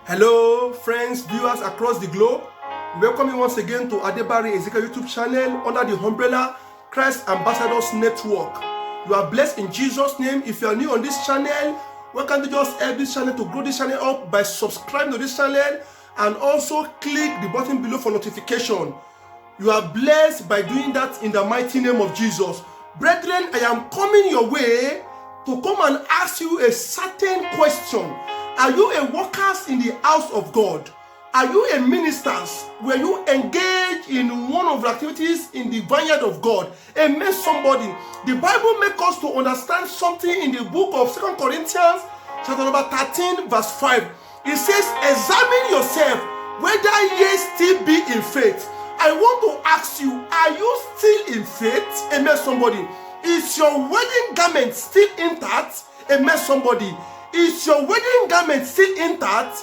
Hello, friends, viewers across the globe. Welcome you once again to Adebari Ezekiel YouTube channel under the umbrella Christ Ambassadors Network. You are blessed in Jesus' name. If you are new on this channel, welcome to just help this channel to grow this channel up by subscribing to this channel and also click the button below for notification. You are blessed by doing that in the mighty name of Jesus. Brethren, I am coming your way to come and ask you a certain question. Are you a worker in the house of God? Are you a minister? Were you engaged in one of the activities in the vineyard of God? Amen, somebody. The Bible makes us to understand something in the book of 2 Corinthians chapter number 13 verse 5. It says, examine yourself whether ye still be in faith. I want to ask you, are you still in faith? Amen, somebody. Is your wedding garment still intact? Amen, somebody. Is your wedding garment still intact?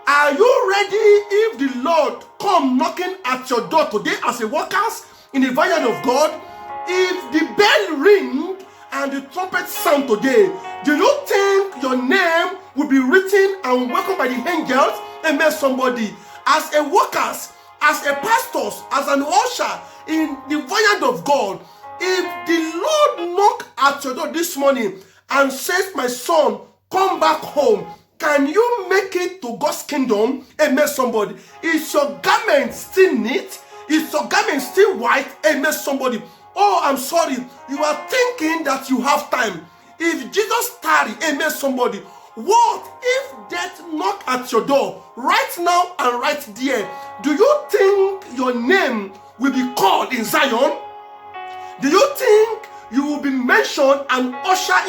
Are you ready if the Lord come knocking at your door today as a workers in the vineyard of God? If the bell ring and the trumpet sound today, do you think your name will be written and welcomed by the angels? Amen, somebody. As a workers, as a pastors, as an usher in the vineyard of God, if the Lord knock at your door this morning and says, my son, come back home, can you make it to God's kingdom? Amen, somebody. Is your garment still neat? Is your garment still white? Amen, somebody. Oh, I'm sorry. You are thinking that you have time. If Jesus tarry, amen, somebody. What if death knock at your door right now and right there? Do you think your name will be called in Zion? Do you think you will be mentioned and ushered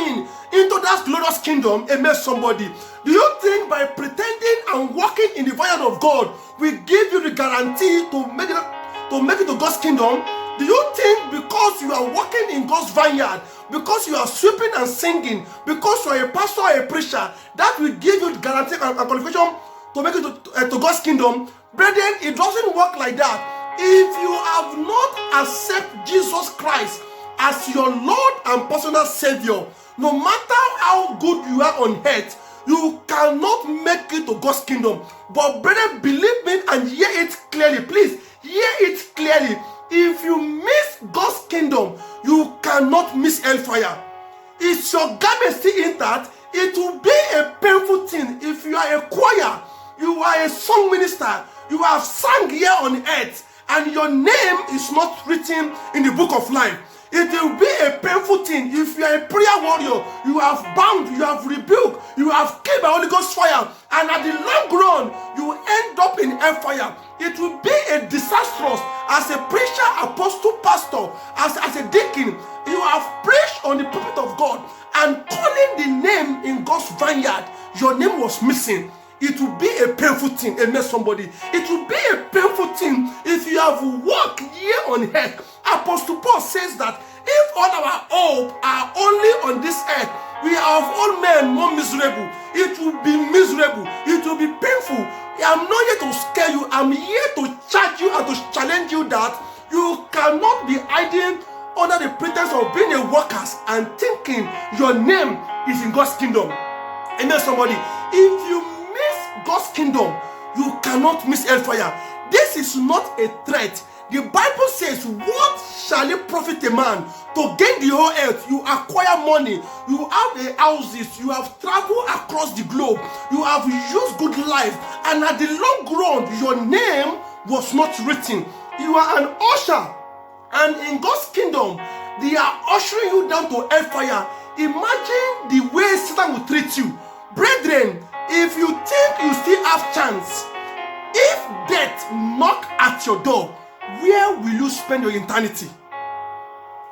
into that glorious kingdom? Amen, somebody. Do you think by pretending and walking in the vineyard of God will give you the guarantee to make it to God's kingdom? Do you think because you are walking in God's vineyard, because you are sweeping and singing, because you are a pastor or a preacher, that will give you the guarantee and qualification to make it to God's kingdom? Brethren, it doesn't work like that. If you have not accepted Jesus Christ as your Lord and personal Savior, no matter how good you are on earth, you cannot make it to God's kingdom. But brethren, believe me and hear it clearly. Please, hear it clearly. If you miss God's kingdom, you cannot miss hellfire. Is your garment still intact? It will be a painful thing if you are a choir, you are a song minister, you have sung here on earth, and your name is not written in the book of life. It will be a painful thing if you are a prayer warrior, you have bound, you have rebuked, you have killed by Holy Ghost fire, and at the long run, you end up in hellfire. It will be a disastrous as a preacher, apostle, pastor, as a deacon. You have preached on the pulpit of God and calling the name in God's vineyard, your name was missing. It will be a painful thing. Amen, somebody. It will be a painful thing if you have walked here on earth. Apostle Paul says that if all our hope are only on this earth, we are of all men more miserable. It will be miserable. It will be painful. I'm not here to scare you. I'm here to charge you and to challenge you that you cannot be hiding under the pretense of being a worker and thinking your name is in God's kingdom. Amen, somebody. If you miss God's kingdom, you cannot miss hellfire. This is not a threat. The Bible says, what shall it profit a man to gain the whole earth? You acquire money, you have the houses, you have traveled across the globe, you have used good life, and at the long run, your name was not written. You are an usher, and in God's kingdom, they are ushering you down to hellfire. Imagine the way Satan will treat you. Brethren, if you think you still have chance, if death knock at your door, where will you spend your eternity?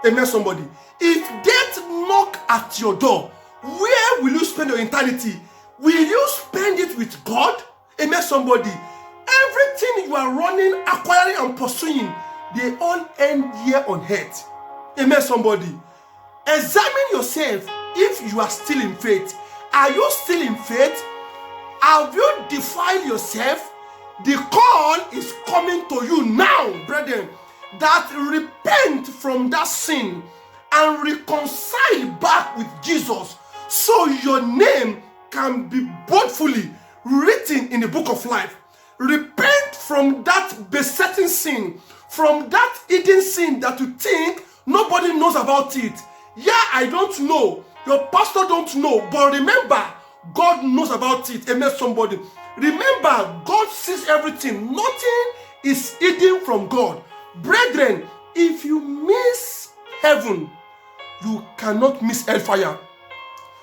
Amen, somebody. If death knock at your door, where will you spend your eternity? Will you spend it with God? Amen, somebody. Everything you are running, acquiring, and pursuing, they all end here on earth. Amen, somebody. Examine yourself if you are still in faith. Are you still in faith? Have you defiled yourself? The call is coming to you now, brethren, that repent from that sin and reconcile back with Jesus so your name can be boldly written in the book of life. Repent from that besetting sin, from that hidden sin that you think nobody knows about it. Yeah, I don't know. Your pastor don't know. But remember, God knows about it. Amen, somebody. Remember, God sees everything. Nothing is hidden from God. Brethren, if you miss heaven, you cannot miss hellfire.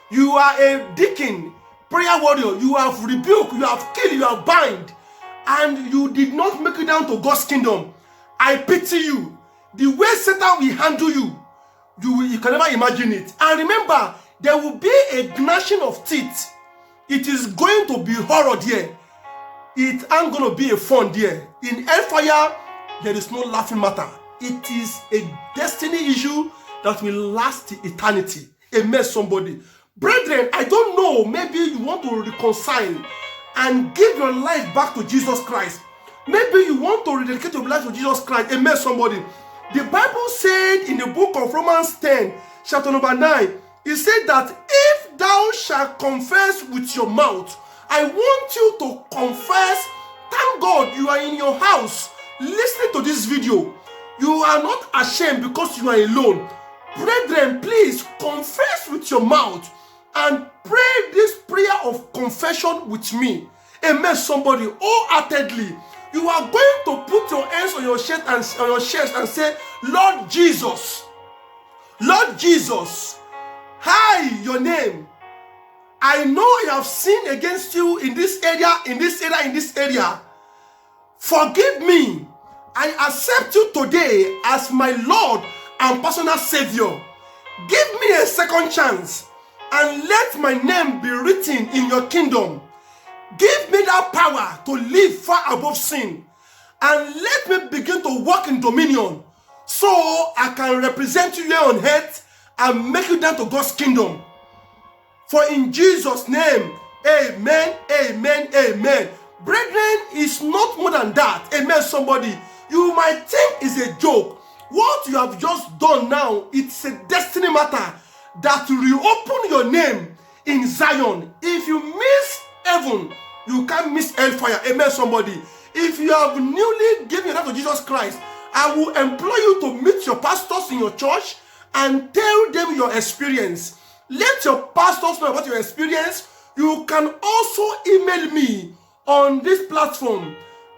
You are a deacon, prayer warrior. You have rebuked, you have killed, you have bind, and you did not make it down to God's kingdom. I pity you. The way Satan will handle you, you can never imagine it. And remember, there will be a gnashing of teeth. It is going to be horror there. It ain't going to be a fun there. In hellfire, there is no laughing matter. It is a destiny issue that will last eternity. Amen, somebody. Brethren, I don't know, maybe you want to reconcile and give your life back to Jesus Christ. Maybe you want to rededicate your life to Jesus Christ. Amen, somebody. The Bible said in the book of Romans 10, chapter number 9, it said that if thou shalt confess with your mouth, I want you to confess. Thank God you are in your house listening to this video. You are not ashamed because you are alone. Brethren, please confess with your mouth and pray this prayer of confession with me. Amen, somebody. Wholeheartedly, you are going to put your hands on your chest and say, Lord Jesus, Lord Jesus, hi, your name. I know I have sinned against you in this area, in this area, in this area. Forgive me. I accept you today as my Lord and personal Savior. Give me a second chance and let my name be written in your kingdom. Give me that power to live far above sin, and let me begin to walk in dominion so I can represent you here on earth and make you down to God's kingdom. For in Jesus' name, amen, amen, amen. Brethren, it's not more than that. Amen, somebody. You might think it's a joke. What you have just done now, it's a destiny matter that will reopen your name in Zion. If you miss heaven, you can't miss hellfire. Amen, somebody. If you have newly given your life to Jesus Christ, I will employ you to meet your pastors in your church and tell them your experience. Let your pastors know about your experience. You can also email me on this platform,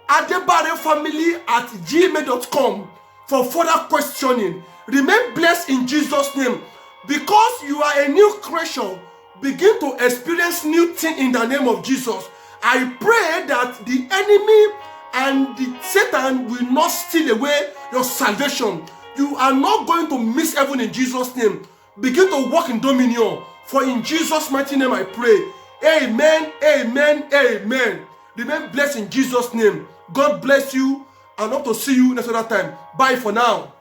adebarefamily@gmail.com, for further questioning. Remain blessed in Jesus' name. Because you are a new creation, begin to experience new things in the name of Jesus. I pray that the enemy and the Satan will not steal away your salvation. You are not going to miss heaven in Jesus' name. Begin to walk in dominion. For in Jesus' mighty name I pray. Amen, amen, amen. Remain blessed in Jesus' name. God bless you, and hope to see you next other time. Bye for now.